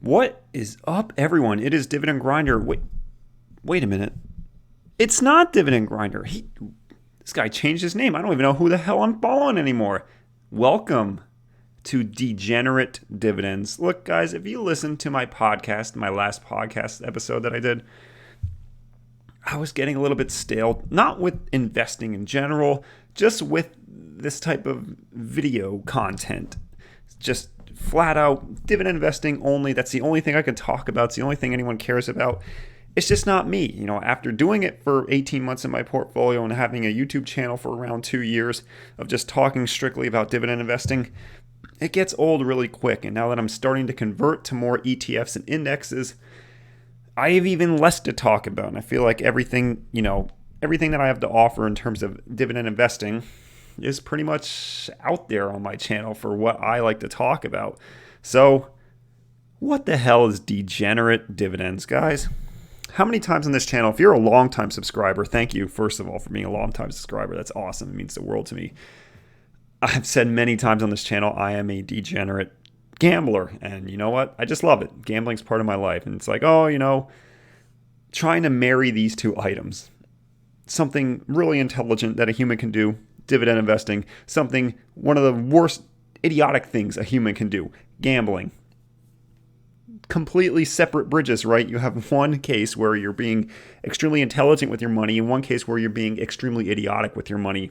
What is up, everyone? It is Dividend Grinder. Wait a minute. It's not Dividend Grinder. This guy changed his name. I don't even know who the hell I'm following anymore. Welcome to Degenerate Dividends. Look, guys, if you listen to my podcast, my last podcast episode that I did, I was getting a little bit stale, not with investing in general, just with this type of video content. Just flat out dividend investing only. That's the only thing I can talk about. It's the only thing anyone cares about. It's just not me. You know, after doing it for 18 months in my portfolio and having a YouTube channel for around 2 years of just talking strictly about dividend investing, it gets old really quick. And now that I'm starting to convert to more ETFs and indexes, I have even less to talk about. And I feel like everything that I have to offer in terms of dividend investing is pretty much out there on my channel for what I like to talk about. So, what the hell is degenerate dividends, guys? How many times on this channel, if you're a long-time subscriber, thank you, first of all, for being a long-time subscriber. That's awesome. It means the world to me. I've said many times on this channel, I am a degenerate gambler. And you know what? I just love it. Gambling's part of my life. And it's like, trying to marry these two items. Something really intelligent that a human can do, dividend investing. One of the worst idiotic things a human can do, gambling. Completely separate bridges, right? You have one case where you're being extremely intelligent with your money and one case where you're being extremely idiotic with your money.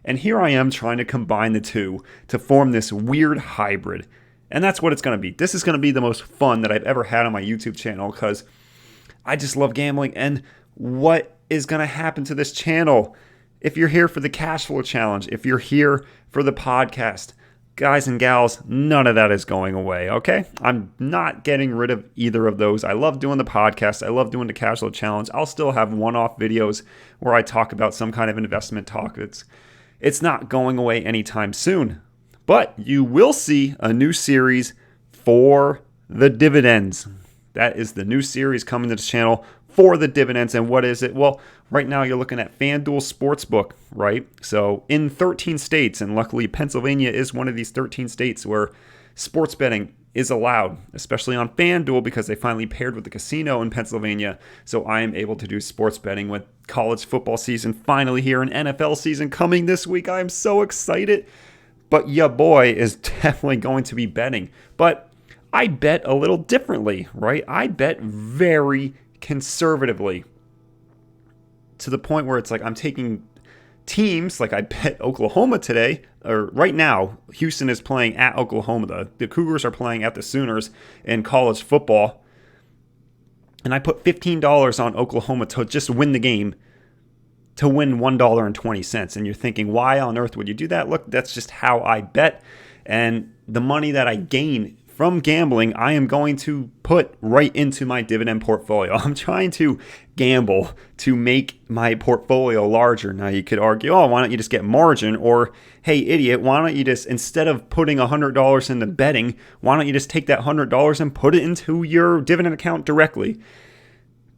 And here I am trying to combine the two to form this weird hybrid. And that's what it's going to be. This is going to be the most fun that I've ever had on my YouTube channel because I just love gambling. And what is going to happen to this channel? If you're here for the cash flow challenge, if you're here for the podcast, guys and gals, none of that is going away, okay? I'm not getting rid of either of those. I love doing the podcast. I love doing the cash flow challenge. I'll still have one-off videos where I talk about some kind of investment talk. It's not going away anytime soon. But you will see a new series for the dividends. That is the new series coming to this channel for the dividends. And what is it? Well, right now you're looking at FanDuel Sportsbook, right? So in 13 states, and luckily Pennsylvania is one of these 13 states where sports betting is allowed, especially on FanDuel because they finally paired with the casino in Pennsylvania. So I am able to do sports betting with college football season finally here and NFL season coming this week. I am so excited. But ya boy is definitely going to be betting. But I bet a little differently, right? I bet very conservatively to the point where it's like I'm taking teams, like I bet Oklahoma today, or right now, Houston is playing at Oklahoma. The Cougars are playing at the Sooners in college football. And I put $15 on Oklahoma to just win the game, to win $1.20. And you're thinking, why on earth would you do that? Look, that's just how I bet. And the money that I gain from gambling, I am going to put right into my dividend portfolio. I'm trying to gamble to make my portfolio larger. Now you could argue, oh, why don't you just get margin? Or, hey, idiot, why don't you just, instead of putting $100 into betting, why don't you just take that $100 and put it into your dividend account directly?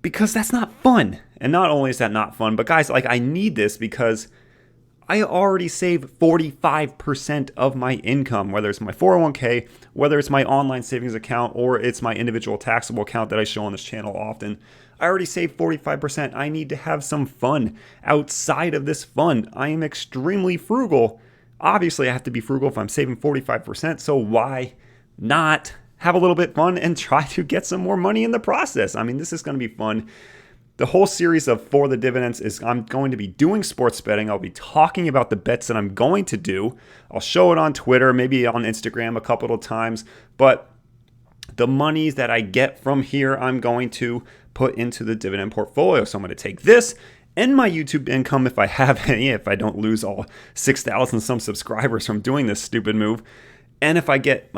Because that's not fun. And not only is that not fun, but guys, like I need this because I already save 45% of my income, whether it's my 401k, whether it's my online savings account, or it's my individual taxable account that I show on this channel often. I already saved 45%. I need to have some fun outside of this fund. I am extremely frugal. Obviously, I have to be frugal if I'm saving 45%, so why not have a little bit fun and try to get some more money in the process? I mean, this is going to be fun. The whole series of For the Dividends is I'm going to be doing sports betting. I'll be talking about the bets that I'm going to do. I'll show it on Twitter, maybe on Instagram a couple of times. But the monies that I get from here, I'm going to put into the dividend portfolio. So I'm going to take this and my YouTube income, if I have any, if I don't lose all 6,000 some subscribers from doing this stupid move. And if I get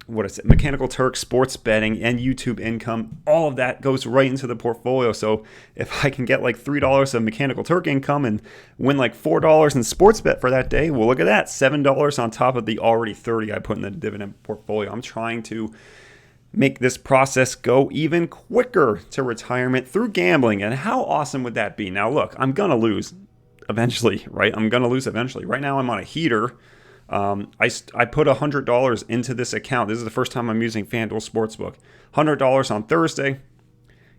Mechanical Turk, sports betting, and YouTube income, all of that goes right into the portfolio. So if I can get like $3 of Mechanical Turk income and win like $4 in sports bet for that day, well, look at that, $7 on top of the already $30 I put in the dividend portfolio. I'm trying to make this process go even quicker to retirement through gambling. And how awesome would that be? Now, look, I'm going to lose eventually, right? Right now I'm on a heater. I put $100 into this account. This is the first time I'm using FanDuel Sportsbook. $100 on Thursday.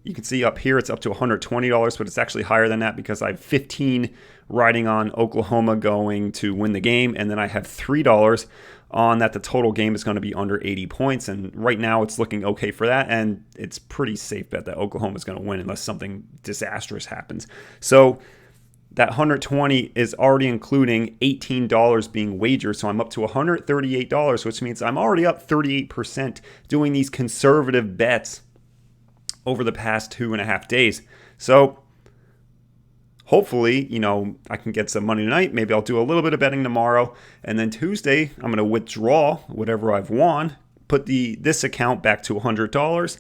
You can see up here it's up to $120, but it's actually higher than that because I have 15 riding on Oklahoma going to win the game, and then I have $3 on that the total game is going to be under 80 points, and right now it's looking okay for that, and it's pretty safe bet that Oklahoma is going to win unless something disastrous happens. So that 120 is already including $18 being wagered, so I'm up to $138, which means I'm already up 38% doing these conservative bets over the past 2.5 days. So hopefully, I can get some money tonight. Maybe I'll do a little bit of betting tomorrow. And then Tuesday, I'm going to withdraw whatever I've won, put this account back to $100.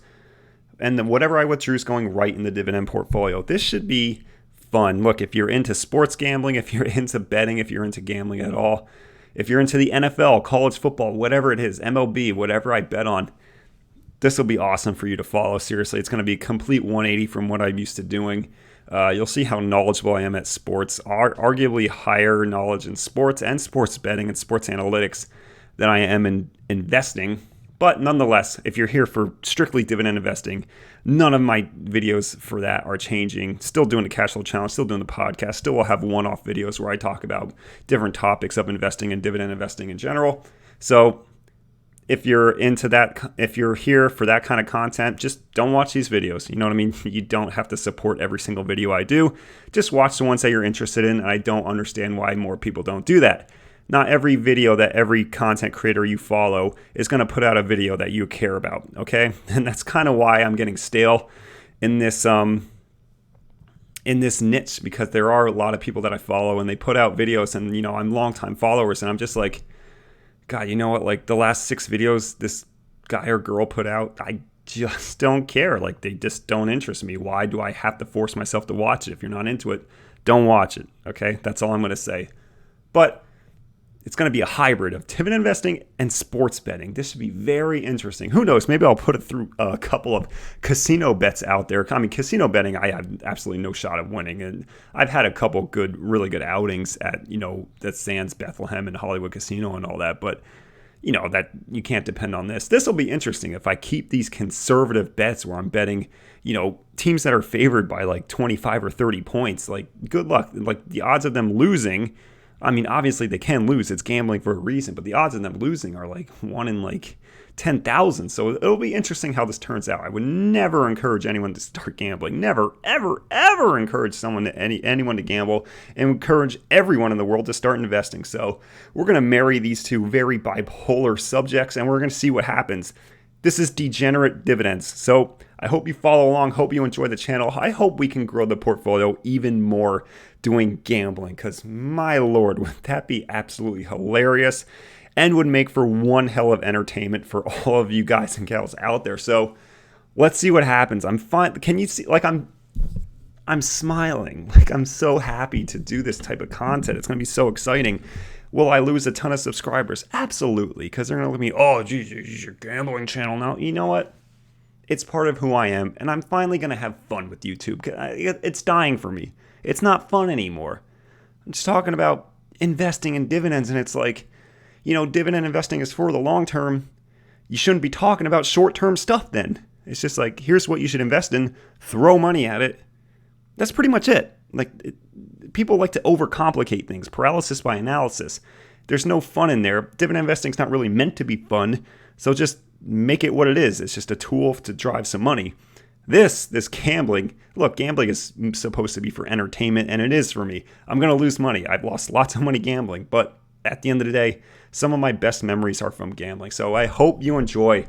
And then whatever I withdrew is going right in the dividend portfolio. This should be fun. Look, if you're into sports gambling, if you're into betting, if you're into gambling at all, if you're into the NFL, college football, whatever it is, MLB, whatever I bet on, this will be awesome for you to follow. Seriously, it's going to be a complete 180 from what I'm used to doing. You'll see how knowledgeable I am at sports, arguably higher knowledge in sports and sports betting and sports analytics than I am in investing. But nonetheless, if you're here for strictly dividend investing, none of my videos for that are changing. Still doing the cash flow challenge, still doing the podcast, still will have one-off videos where I talk about different topics of investing and dividend investing in general. So if you're into that, if you're here for that kind of content, just don't watch these videos. You know what I mean? You don't have to support every single video I do. Just watch the ones that you're interested in. And I don't understand why more people don't do that. Not every video that every content creator you follow is going to put out a video that you care about, okay? And that's kind of why I'm getting stale in this niche, because there are a lot of people that I follow and they put out videos, and I'm longtime followers, and I'm just like, God, you know what? Like the last 6 videos this guy or girl put out, I just don't care. Like they just don't interest me. Why do I have to force myself to watch it? If you're not into it, don't watch it. Okay, that's all I'm going to say. But it's going to be a hybrid of dividend investing and sports betting. This should be very interesting. Who knows? Maybe I'll put it through a couple of casino bets out there. I mean, casino betting, I have absolutely no shot of winning. And I've had a couple really good outings at, that Sands, Bethlehem, and Hollywood Casino and all that. But, that you can't depend on this. This will be interesting if I keep these conservative bets where I'm betting, teams that are favored by like 25 or 30 points. Like, good luck. Like, the odds of them losing, I mean, obviously they can lose. It's gambling for a reason, but the odds of them losing are like 1 in like 10,000. So it'll be interesting how this turns out. I would never encourage anyone to start gambling. Never, ever, ever encourage anyone to gamble, and encourage everyone in the world to start investing. So we're going to marry these two very bipolar subjects, and we're going to see what happens. This is Degenerate Dividends. So I hope you follow along. Hope you enjoy the channel. I hope we can grow the portfolio even more doing gambling, because my Lord, would that be absolutely hilarious and would make for one hell of entertainment for all of you guys and gals out there. So let's see what happens. I'm fine. Can you see, like, I'm smiling. Like, I'm so happy to do this type of content. It's going to be so exciting. Will I lose a ton of subscribers? Absolutely, because they're going to look at me, oh, geez, it's your gambling channel now. You know what? It's part of who I am, and I'm finally going to have fun with YouTube. It's dying for me. It's not fun anymore. I'm just talking about investing in dividends, and it's like, dividend investing is for the long term. You shouldn't be talking about short-term stuff then. It's just like, here's what you should invest in, throw money at it. That's pretty much it. People like to overcomplicate things, paralysis by analysis. There's no fun in there. Dividend investing is not really meant to be fun, so just make it what it is. It's just a tool to drive some money. This gambling, look, gambling is supposed to be for entertainment, and it is for me. I'm going to lose money. I've lost lots of money gambling, but at the end of the day, some of my best memories are from gambling. So I hope you enjoy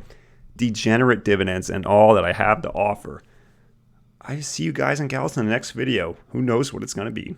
Degenerate Dividends and all that I have to offer. I see you guys and gals in the next video. Who knows what it's going to be.